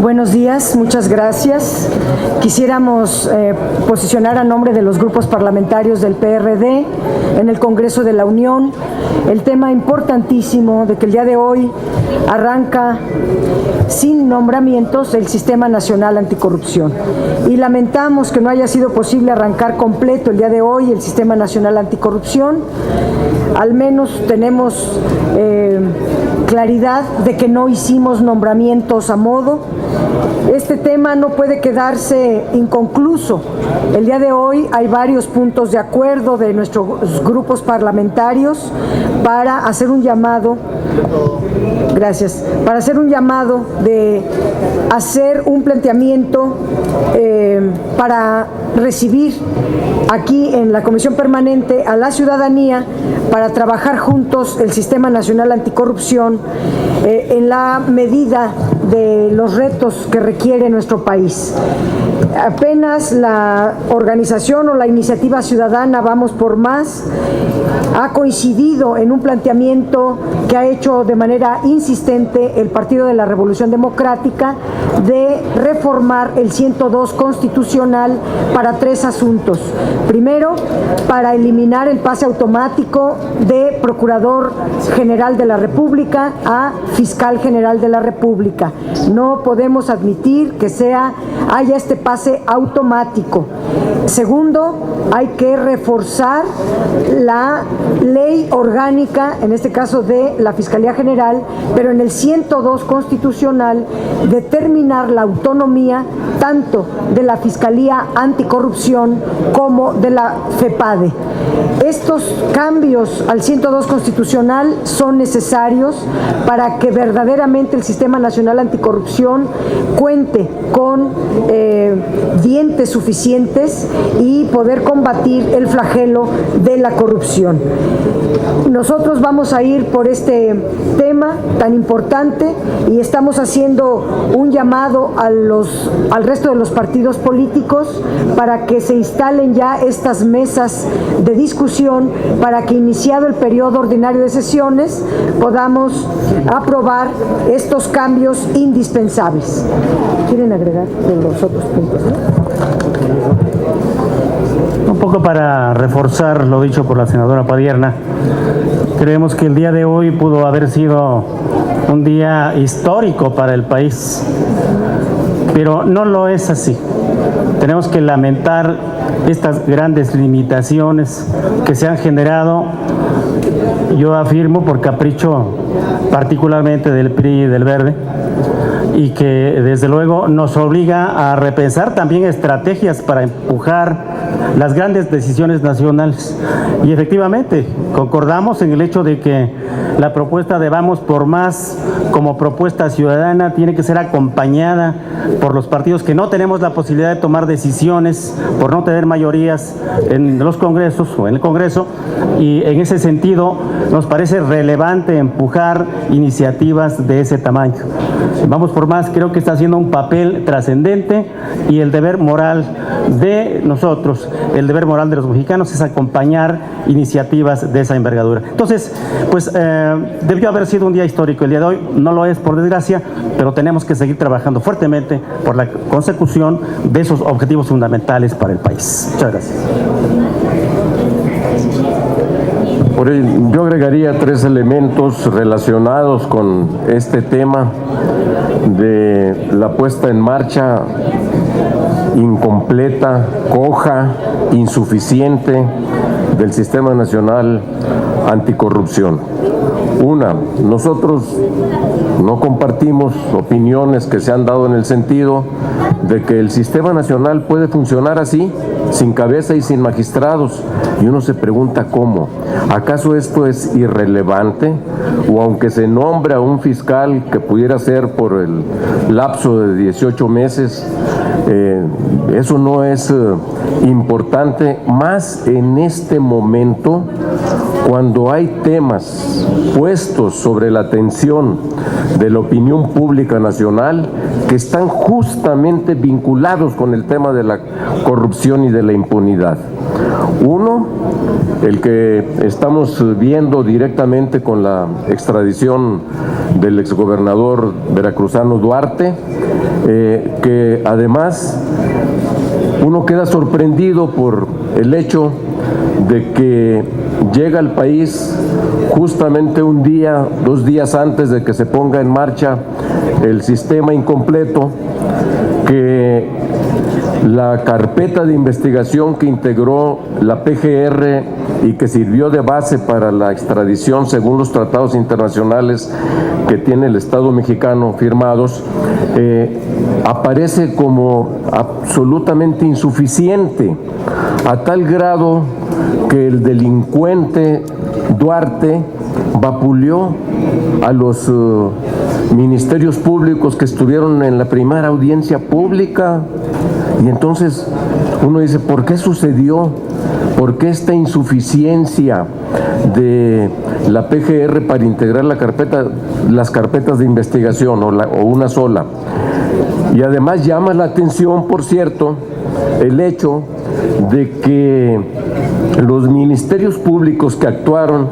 Buenos días, muchas gracias. Quisiéramos posicionar a nombre de los grupos parlamentarios del PRD en el Congreso de la Unión el tema importantísimo de que el día de hoy arranca sin nombramientos el Sistema Nacional Anticorrupción. Y lamentamos que no haya sido posible arrancar completo el día de hoy el Sistema Nacional Anticorrupción. Al menos tenemos claridad de que no hicimos nombramientos a modo. Este tema no puede quedarse inconcluso. El día de hoy hay varios puntos de acuerdo de nuestros grupos parlamentarios para hacer un llamado, para hacer un llamado de hacer un planteamiento para recibir aquí en la Comisión Permanente a la ciudadanía para trabajar juntos el Sistema Nacional Anticorrupción en la medida de los retos que requiere nuestro país. Apenas la organización o la iniciativa ciudadana Vamos por Más ha coincidido en un planteamiento que ha hecho de manera insistente el Partido de la Revolución Democrática de reformar el 102 constitucional para tres asuntos. Primero, para eliminar el pase automático de Procurador General de la República a Fiscal General de la República. No podemos admitir que haya este pase automático. Segundo, hay que reforzar la ley orgánica, en este caso de la Fiscalía General, pero en el 102 constitucional determinar la autonomía tanto de la Fiscalía Anticorrupción como de la FEPADE. Estos cambios al 102 constitucional son necesarios para que verdaderamente el Sistema Nacional Anticorrupción cuente con dientes suficientes y poder combatir el flagelo de la corrupción. Nosotros vamos a ir por este tema tan importante y estamos haciendo un llamado al resto de los partidos políticos para que se instalen ya estas mesas de discusión para que, iniciado el periodo ordinario de sesiones, podamos aprobar estos cambios indispensables. ¿Quieren agregar de los otros puntos? Un poco para reforzar lo dicho por la senadora Padierna, creemos que el día de hoy pudo haber sido un día histórico para el país, pero no lo es así. Tenemos que lamentar estas grandes limitaciones que se han generado, yo afirmo por capricho particularmente del PRI y del Verde, y que desde luego nos obliga a repensar también estrategias para empujar las grandes decisiones nacionales. Y efectivamente concordamos en el hecho de que la propuesta de Vamos por Más como propuesta ciudadana tiene que ser acompañada por los partidos que no tenemos la posibilidad de tomar decisiones por no tener mayorías en los congresos o en el Congreso, y en ese sentido nos parece relevante empujar iniciativas de ese tamaño. Vamos por Más creo que está haciendo un papel trascendente, y el deber moral de nosotros, el deber moral de los mexicanos es acompañar iniciativas de esa envergadura. Entonces, pues debió haber sido un día histórico el día de hoy, no lo es por desgracia, pero tenemos que seguir trabajando fuertemente por la consecución de esos objetivos fundamentales para el país. Muchas gracias. Yo agregaría tres elementos relacionados con este tema de la puesta en marcha incompleta, coja, insuficiente del Sistema Nacional Anticorrupción. Una, nosotros no compartimos opiniones que se han dado en el sentido de que el Sistema Nacional puede funcionar así, sin cabeza y sin magistrados, y uno se pregunta cómo. ¿Acaso esto es irrelevante? O aunque se nombre a un fiscal que pudiera ser por el lapso de 18 meses, eso no es importante, más en este momento, cuando hay temas puestos sobre la atención de la opinión pública nacional que están justamente vinculados con el tema de la corrupción y de la impunidad. Uno, el que estamos viendo directamente con la extradición del exgobernador veracruzano Duarte, que además uno queda sorprendido por el hecho de que llega al país justamente un día, 2 días antes de que se ponga en marcha el sistema incompleto, que la carpeta de investigación que integró la PGR y que sirvió de base para la extradición según los tratados internacionales que tiene el Estado mexicano firmados, aparece como absolutamente insuficiente, a tal grado que el delincuente Duarte vapuleó a los ministerios públicos que estuvieron en la primera audiencia pública. Y entonces uno dice, ¿por qué sucedió? ¿Por qué esta insuficiencia de la PGR para integrar las carpetas de investigación o una sola? Y además llama la atención, por cierto, el hecho de que los ministerios públicos que actuaron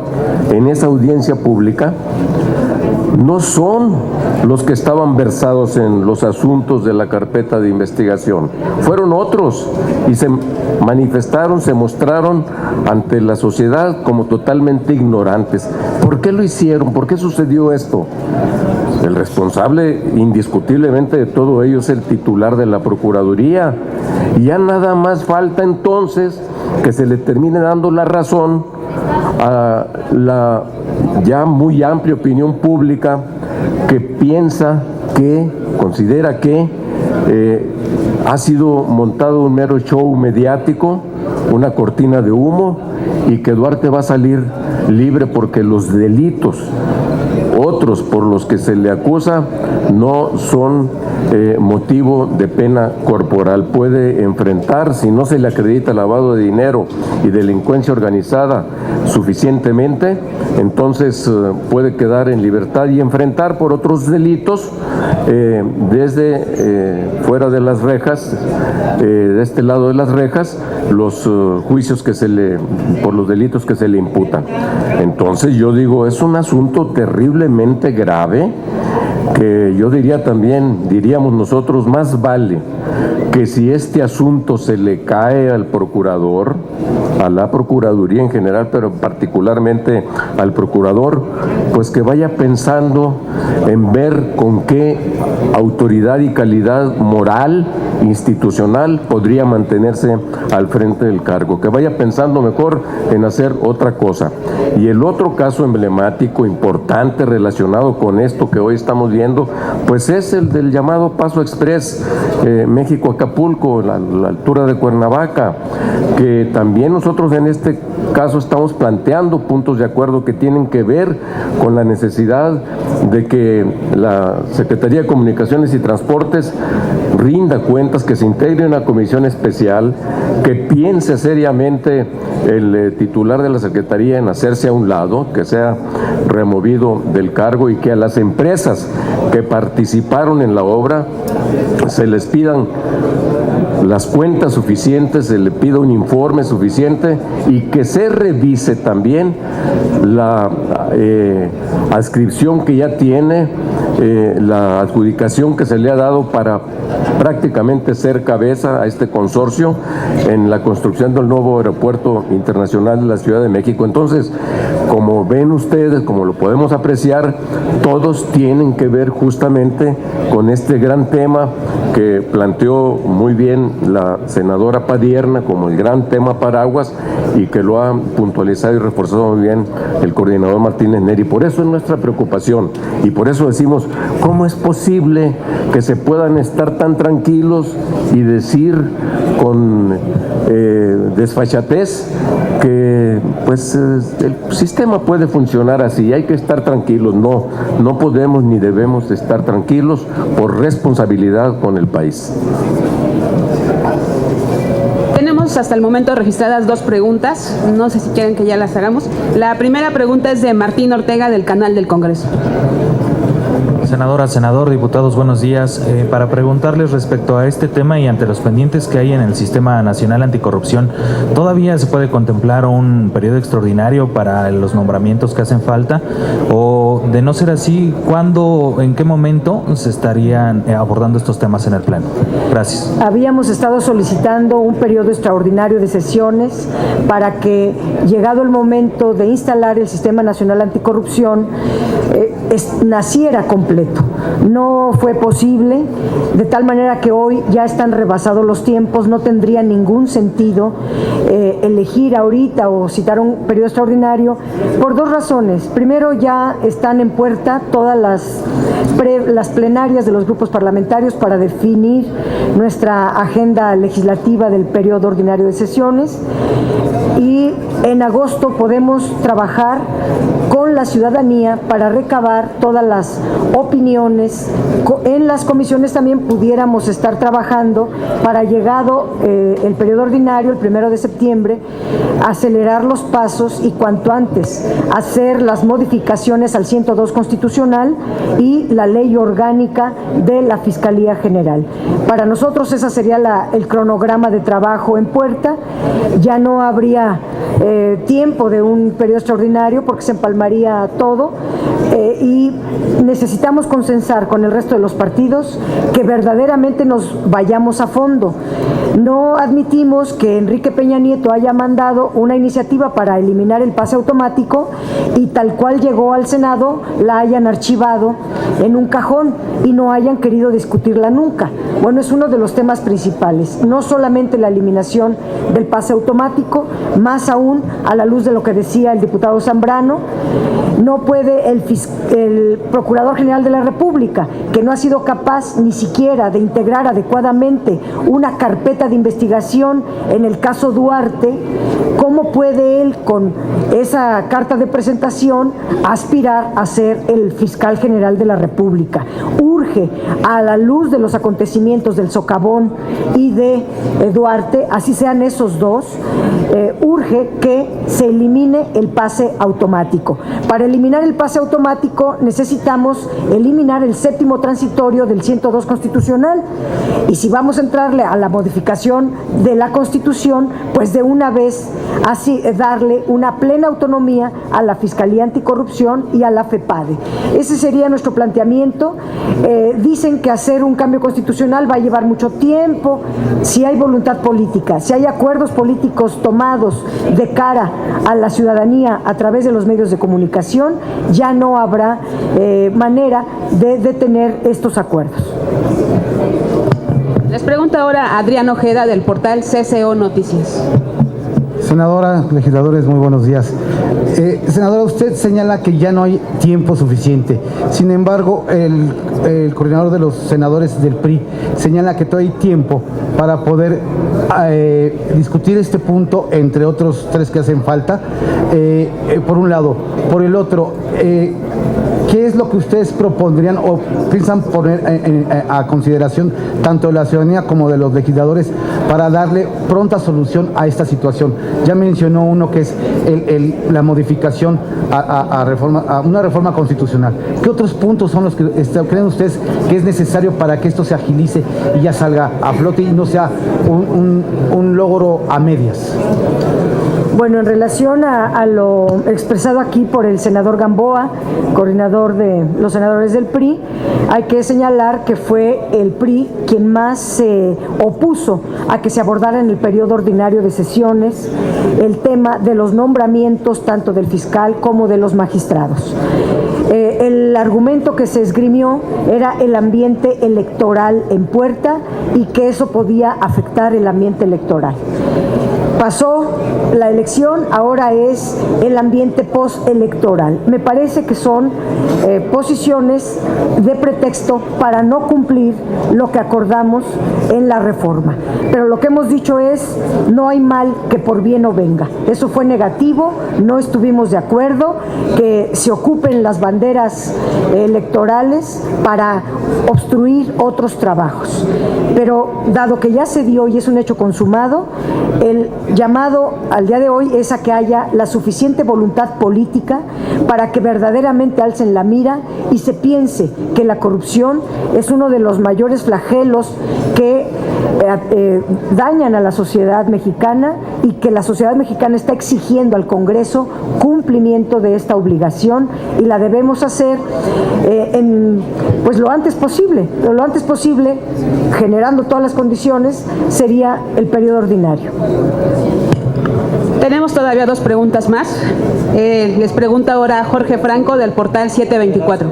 en esa audiencia pública no son los que estaban versados en los asuntos de la carpeta de investigación. Fueron otros y se manifestaron, se mostraron ante la sociedad como totalmente ignorantes. ¿Por qué lo hicieron? ¿Por qué sucedió esto? El responsable indiscutiblemente de todo ello es el titular de la Procuraduría. Y ya nada más falta entonces que se le termine dando la razón a la ya muy amplia opinión pública que piensa que, considera que ha sido montado un mero show mediático, una cortina de humo, y que Duarte va a salir libre porque los delitos otros por los que se le acusa no son motivo de pena corporal. Puede enfrentar, si no se le acredita lavado de dinero y delincuencia organizada suficientemente, entonces puede quedar en libertad y enfrentar por otros delitos desde fuera de las rejas, de este lado de las rejas, los juicios que por los delitos que se le imputan. Entonces yo digo, es un asunto terriblemente grave, que yo diríamos nosotros, más vale que si este asunto se le cae al procurador, a la Procuraduría en general, pero particularmente al procurador, pues que vaya pensando en ver con qué autoridad y calidad moral, institucional, podría mantenerse al frente del cargo, que vaya pensando mejor en hacer otra cosa. Y el otro caso emblemático, importante, relacionado con esto que hoy estamos viendo, pues es el del llamado Paso Express México-Acapulco, la altura de Cuernavaca, que también nosotros en este caso estamos planteando puntos de acuerdo que tienen que ver con la necesidad de que la Secretaría de Comunicaciones y Transportes rinda cuentas, que se integre una comisión especial, que piense seriamente el titular de la Secretaría en hacerse a un lado, que sea removido del cargo, y que a las empresas que participaron en la obra se les pidan las cuentas suficientes, se le pida un informe suficiente y que se revise también la adscripción que ya tiene, la adjudicación que se le ha dado para prácticamente ser cabeza a este consorcio en la construcción del nuevo aeropuerto internacional de la Ciudad de México. Entonces, como ven ustedes, como lo podemos apreciar, todos tienen que ver justamente con este gran tema que planteó muy bien la senadora Padierna como el gran tema paraguas, y que lo ha puntualizado y reforzado muy bien el coordinador Martínez Neri. Por eso es nuestra preocupación y por eso decimos, ¿cómo es posible que se puedan estar tan tranquilos y decir con desfachatez que pues el sistema puede funcionar así, hay que estar tranquilos? No podemos ni debemos estar tranquilos por responsabilidad con el país. Tenemos hasta el momento registradas 2 preguntas, no sé si quieren que ya las hagamos. La primera pregunta es de Martín Ortega, del Canal del Congreso. Senadora, senador, diputados, buenos días. Para preguntarles respecto a este tema y ante los pendientes que hay en el Sistema Nacional Anticorrupción, ¿todavía se puede contemplar un periodo extraordinario para los nombramientos que hacen falta? O de no ser así, ¿cuándo, en qué momento se estarían abordando estos temas en el Pleno? Gracias. Habíamos estado solicitando un periodo extraordinario de sesiones para que, llegado el momento de instalar el Sistema Nacional Anticorrupción, naciera completo. No fue posible, de tal manera que hoy ya están rebasados los tiempos, no tendría ningún sentido elegir ahorita o citar un periodo extraordinario por dos razones. Primero, ya están en puerta todas las plenarias de los grupos parlamentarios para definir nuestra agenda legislativa del periodo ordinario de sesiones, y en agosto podemos trabajar con la ciudadanía para recabar todas las opiniones. En las comisiones también pudiéramos estar trabajando para, llegado el periodo ordinario, el 1 de septiembre, acelerar los pasos y cuanto antes hacer las modificaciones al 102 constitucional y la ley orgánica de la Fiscalía General. Para nosotros esa sería el cronograma de trabajo en puerta. Ya no habría tiempo de un periodo extraordinario porque se empalmaría todo, y necesitamos consensar con el resto de los partidos que verdaderamente nos vayamos a fondo. No admitimos que Enrique Peña Nieto haya mandado una iniciativa para eliminar el pase automático y tal cual llegó al Senado la hayan archivado en un cajón y no hayan querido discutirla nunca. Bueno, es uno de los temas principales, no solamente la eliminación del pase automático, más aún a la luz de lo que decía el diputado Zambrano. No puede el Procurador General de la República, que no ha sido capaz ni siquiera de integrar adecuadamente una carpeta de investigación en el caso Duarte, ¿cómo puede él, con esa carta de presentación, aspirar a ser el fiscal general de la República? Urge, a la luz de los acontecimientos del Socavón y de Duarte, así sean esos dos, urge que se elimine el pase automático. Para eliminar el pase automático necesitamos eliminar el séptimo transitorio del 102 constitucional, y si vamos a entrarle a la modificación de la Constitución, pues de una vez así darle una plena autonomía a la Fiscalía Anticorrupción y a la FEPADE. Ese sería nuestro planteamiento. Dicen que hacer un cambio constitucional va a llevar mucho tiempo. Si hay voluntad política, si hay acuerdos políticos tomados de cara a la ciudadanía a través de los medios de comunicación, ya no habrá manera de detener estos acuerdos. Les pregunta ahora Adrián Ojeda, del portal CCO Noticias. Senadora, legisladores, muy buenos días. Senadora, usted señala que ya no hay tiempo suficiente. Sin embargo, el coordinador de los senadores del PRI señala que todavía hay tiempo para poder discutir este punto, entre otros tres que hacen falta, por un lado. Por el otro, ¿qué es lo que ustedes propondrían o piensan poner a consideración tanto de la ciudadanía como de los legisladores para darle pronta solución a esta situación? Ya mencionó uno que es la modificación a una reforma constitucional. ¿Qué otros puntos son los que creen ustedes que es necesario para que esto se agilice y ya salga a flote y no sea un logro a medias? Bueno, en relación a lo expresado aquí por el senador Gamboa, coordinador de los senadores del PRI, hay que señalar que fue el PRI quien más se opuso a que se abordara en el periodo ordinario de sesiones el tema de los nombramientos tanto del fiscal como de los magistrados. El argumento que se esgrimió era el ambiente electoral en puerta y que eso podía afectar el ambiente electoral. Pasó la elección, ahora es el ambiente postelectoral. Me parece que son posiciones de pretexto para no cumplir lo que acordamos en la reforma. Pero lo que hemos dicho es, no hay mal que por bien no venga. Eso fue negativo, no estuvimos de acuerdo que se ocupen las banderas electorales para obstruir otros trabajos. Pero dado que ya se dio y es un hecho consumado, llamado al día de hoy es a que haya la suficiente voluntad política para que verdaderamente alcen la mira y se piense que la corrupción es uno de los mayores flagelos que dañan a la sociedad mexicana y que la sociedad mexicana está exigiendo al Congreso cumplimiento de esta obligación y la debemos hacer pues lo antes posible. Lo antes posible, generando todas las condiciones, sería el periodo ordinario. Tenemos todavía 2 preguntas más. Les pregunta ahora Jorge Franco del portal 724.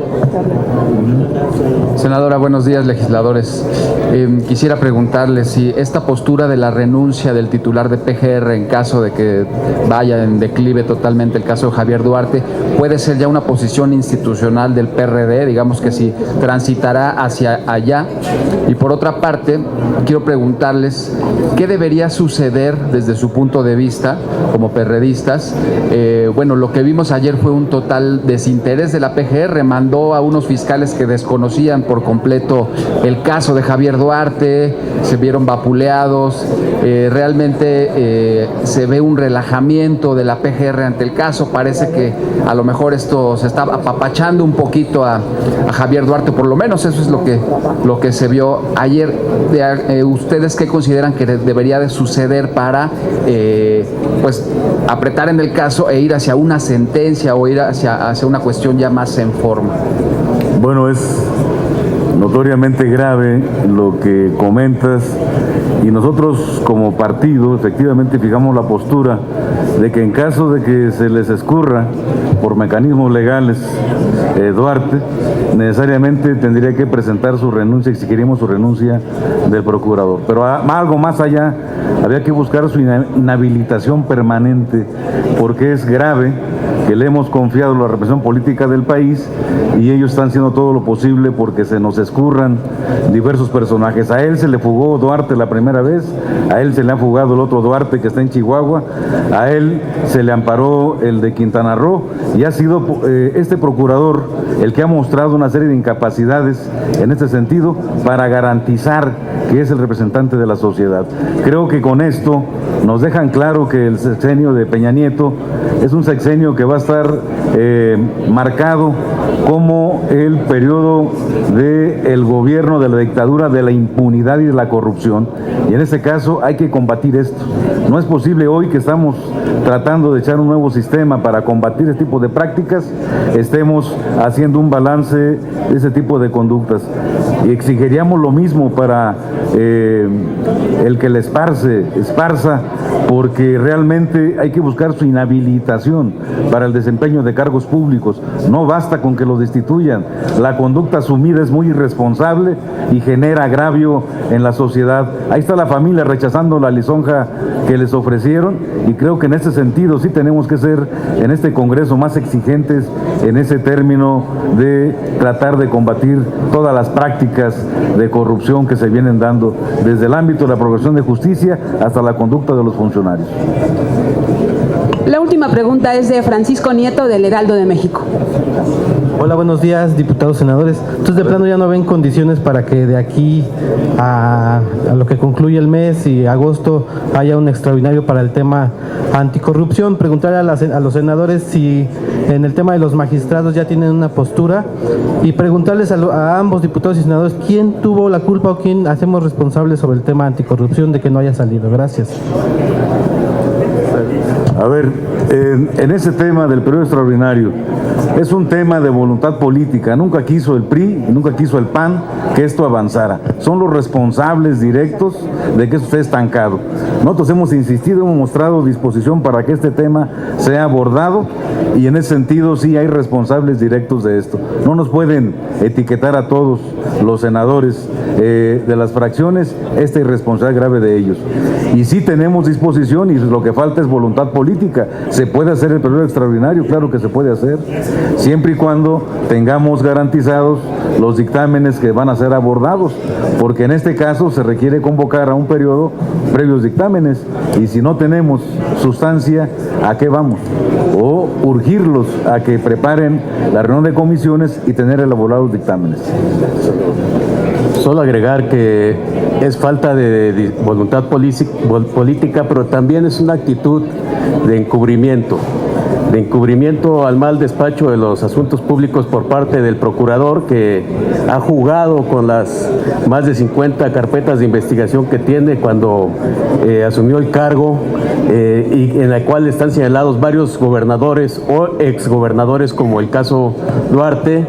Senadora, buenos días, legisladores. Quisiera preguntarle si esta postura de la renuncia del titular de PGR en caso de que vaya en declive totalmente el caso de Javier Duarte, puede ser ya una posición institucional del PRD, digamos que si transitará hacia allá. Y por otra parte, quiero preguntarles qué debería suceder desde su punto de vista como perredistas. Bueno, lo que vimos ayer fue un total desinterés de la PGR, mandó a unos fiscales que desconocían por completo el caso de Javier Duarte, se vieron vapuleados, realmente se ve un relajamiento de la PGR ante el caso, parece que a lo mejor esto se está apapachando un poquito a Javier Duarte, por lo menos eso es lo que se vio ayer. ¿Ustedes qué consideran que debería de suceder para pues apretar en el caso e ir hacia una sentencia o ir hacia una cuestión ya más en forma? Bueno, es notoriamente grave lo que comentas y nosotros como partido efectivamente fijamos la postura de que en caso de que se les escurra por mecanismos legales Duarte, necesariamente tendría que presentar su renuncia, exigiríamos su renuncia del procurador. Pero algo más allá, había que buscar su inhabilitación permanente, porque es grave que le hemos confiado la represión política del país y ellos están haciendo todo lo posible porque se nos escurran diversos personajes. A él se le fugó Duarte la primera vez, a él se le ha fugado el otro Duarte que está en Chihuahua, a él se le amparó el de Quintana Roo y ha sido este procurador el que ha mostrado una serie de incapacidades en este sentido para garantizar que es el representante de la sociedad. Creo que con esto nos dejan claro que el sexenio de Peña Nieto es un sexenio que va a estar marcado como el periodo del gobierno de la dictadura, de la impunidad y de la corrupción. Y en este caso hay que combatir esto. No es posible hoy que estamos tratando de echar un nuevo sistema para combatir este tipo de prácticas, estemos haciendo un balance de ese tipo de conductas. Y exigiríamos lo mismo para el que le esparza, porque realmente hay que buscar su inhabilitación para el desempeño de cargos públicos. No basta con que lo destituyan. La conducta asumida es muy irresponsable y genera agravio en la sociedad. Ahí está la familia rechazando la lisonja que les ofrecieron y creo que en ese sentido sí tenemos que ser en este Congreso más exigentes en ese término de tratar de combatir todas las prácticas de corrupción que se vienen dando desde el ámbito de la procuración de justicia hasta la conducta de los funcionarios. La última pregunta es de Francisco Nieto del Heraldo de México. Hola, buenos días, diputados, senadores. Entonces, de plano ya no ven condiciones para que de aquí a lo que concluye el mes y agosto haya un extraordinario para el tema anticorrupción. Preguntarle a los senadores si en el tema de los magistrados ya tienen una postura y preguntarles a ambos diputados y senadores quién tuvo la culpa o quién hacemos responsables sobre el tema anticorrupción de que no haya salido. Gracias. A ver, en ese tema del periodo extraordinario, es un tema de voluntad política. Nunca quiso el PRI, nunca quiso el PAN que esto avanzara. Son los responsables directos de que esto esté estancado. Nosotros hemos insistido, hemos mostrado disposición para que este tema sea abordado y en ese sentido sí hay responsables directos de esto. No nos pueden etiquetar a todos los senadores de las fracciones esta irresponsabilidad grave de ellos. Y sí tenemos disposición y lo que falta es voluntad política. ¿Se puede hacer el periodo extraordinario? Claro que se puede hacer, siempre y cuando tengamos garantizados los dictámenes que van a ser abordados, porque en este caso se requiere convocar a un periodo previos dictámenes y si no tenemos sustancia, ¿a qué vamos? O urgirlos a que preparen la reunión de comisiones y tener elaborados dictámenes. Solo agregar que es falta de voluntad política, pero también es una actitud de encubrimiento al mal despacho de los asuntos públicos por parte del procurador, que ha jugado con las más de 50 carpetas de investigación que tiene cuando asumió el cargo, y en la cual están señalados varios gobernadores o exgobernadores, como el caso Duarte,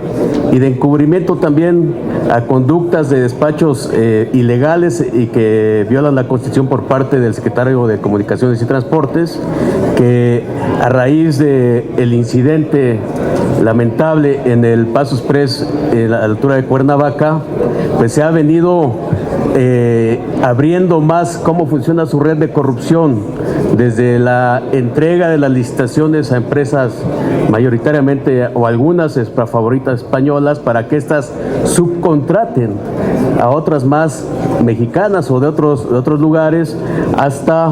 y de encubrimiento también a conductas de despachos ilegales y que violan la Constitución por parte del secretario de Comunicaciones y Transportes, que a raíz de el incidente lamentable en el Paso Express a la altura de Cuernavaca, pues se ha venido abriendo más cómo funciona su red de corrupción, desde la entrega de las licitaciones a empresas mayoritariamente o algunas favoritas españolas para que éstas subcontraten a otras más mexicanas o de otros lugares, hasta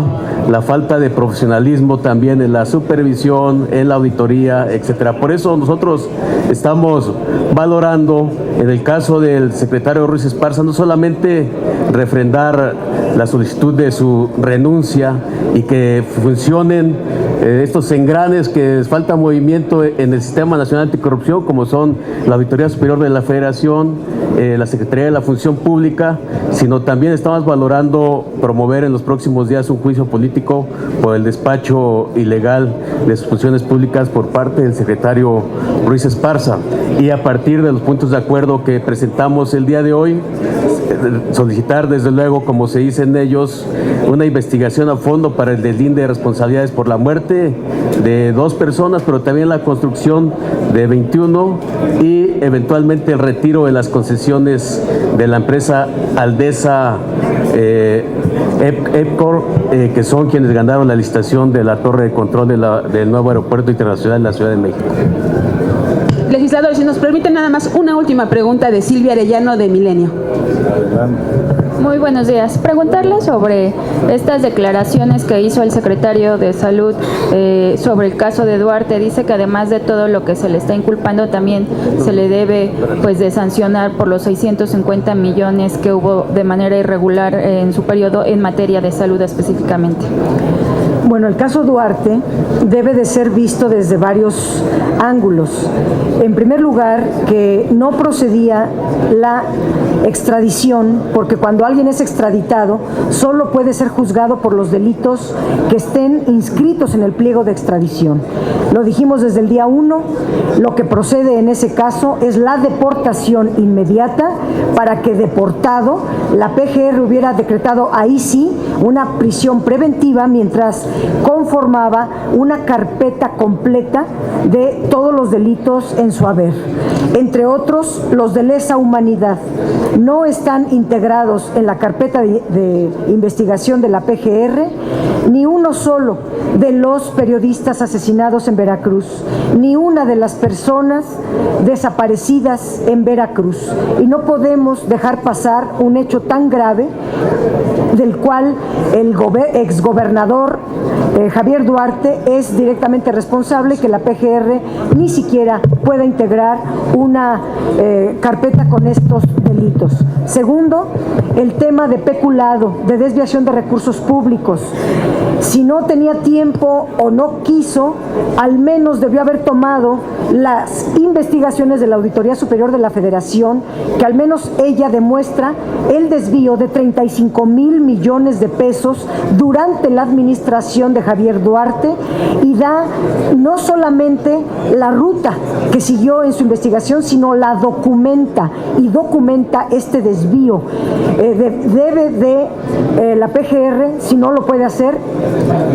la falta de profesionalismo también en la supervisión, en la auditoría, etcétera. Por eso nosotros estamos valorando, en el caso del secretario Ruiz Esparza, no solamente refrendar la solicitud de su renuncia y que funcionen estos engranes que les falta movimiento en el Sistema Nacional Anticorrupción, como son la Auditoría Superior de la Federación, la Secretaría de la Función Pública, sino también estamos valorando promover en los próximos días un juicio político por el despacho ilegal de sus funciones públicas por parte del secretario Ruiz Esparza. Y a partir de los puntos de acuerdo que presentamos el día de hoy, solicitar desde luego, como se dice en ellos, una investigación a fondo para el deslinde de responsabilidades por la muerte de 2 personas, pero también la construcción de 21 y eventualmente el retiro de las concesiones de la empresa Aldesa EPCOR, que son quienes ganaron la licitación de la torre de control del nuevo aeropuerto internacional de la Ciudad de México. Legislador, si nos permite nada más una última pregunta de Silvia Arellano de Milenio. Muy buenos días. Preguntarle sobre estas declaraciones que hizo el secretario de Salud sobre el caso de Duarte. Dice que además de todo lo que se le está inculpando, también se le debe pues de sancionar por los 650 millones que hubo de manera irregular en su periodo en materia de salud específicamente. Bueno, el caso Duarte debe de ser visto desde varios ángulos. En primer lugar, que no procedía la extradición, porque cuando alguien es extraditado, solo puede ser juzgado por los delitos que estén inscritos en el pliego de extradición. Lo dijimos desde el día 1, lo que procede en ese caso es la deportación inmediata, para que deportado, la PGR hubiera decretado ahí sí una prisión preventiva mientras conformaba una carpeta completa de todos los delitos en su haber, entre otros los de lesa humanidad. No están integrados en la carpeta de investigación de la PGR ni uno solo de los periodistas asesinados en Veracruz, ni una de las personas desaparecidas en Veracruz. Y no podemos dejar pasar un hecho tan grave, del cual el exgobernador Javier Duarte es directamente responsable, que la PGR ni siquiera pueda integrar una carpeta con estos delitos. Segundo, el tema de peculado, de desviación de recursos públicos. Si no tenía tiempo o no quiso, al menos debió haber tomado las investigaciones de la Auditoría Superior de la Federación, que al menos ella demuestra el desvío de 35,000 millones de pesos durante la administración de Javier Duarte, y da no solamente la ruta que siguió en su investigación, sino la documenta, y documenta este desvío. Debe de la PGR, si no lo puede hacer,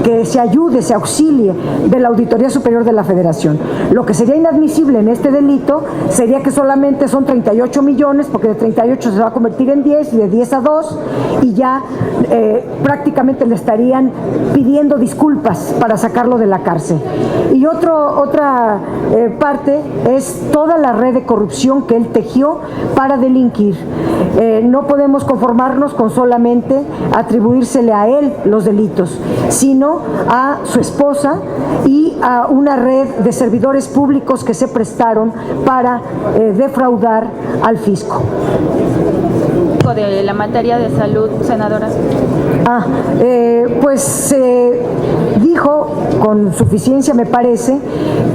que se ayude, se auxilie de la Auditoría Superior de la Federación. Lo que sería inadmisible en este delito sería que solamente son 38 millones, porque de 38 se va a convertir en 10, y de 10 a 2, y ya prácticamente le estarían pidiendo disculpas para sacarlo de la cárcel. Y otra parte es toda la red de corrupción que él tejió para delinquir. No podemos conformarnos con solamente atribuírsele a él los delitos, sino a su esposa y a una red de servidores públicos que se prestaron para defraudar al fisco. técnico de la materia de salud, senadora? Pues se dijo con suficiencia, me parece,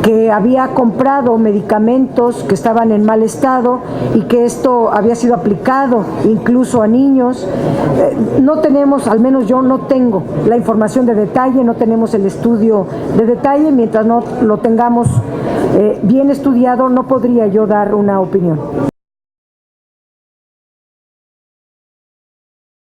que había comprado medicamentos que estaban en mal estado y que esto había sido aplicado incluso a niños. No tenemos, al menos yo no tengo la información de detalle, no tenemos el estudio de detalle. Mientras no lo tengamos bien estudiado, no podría yo dar una opinión.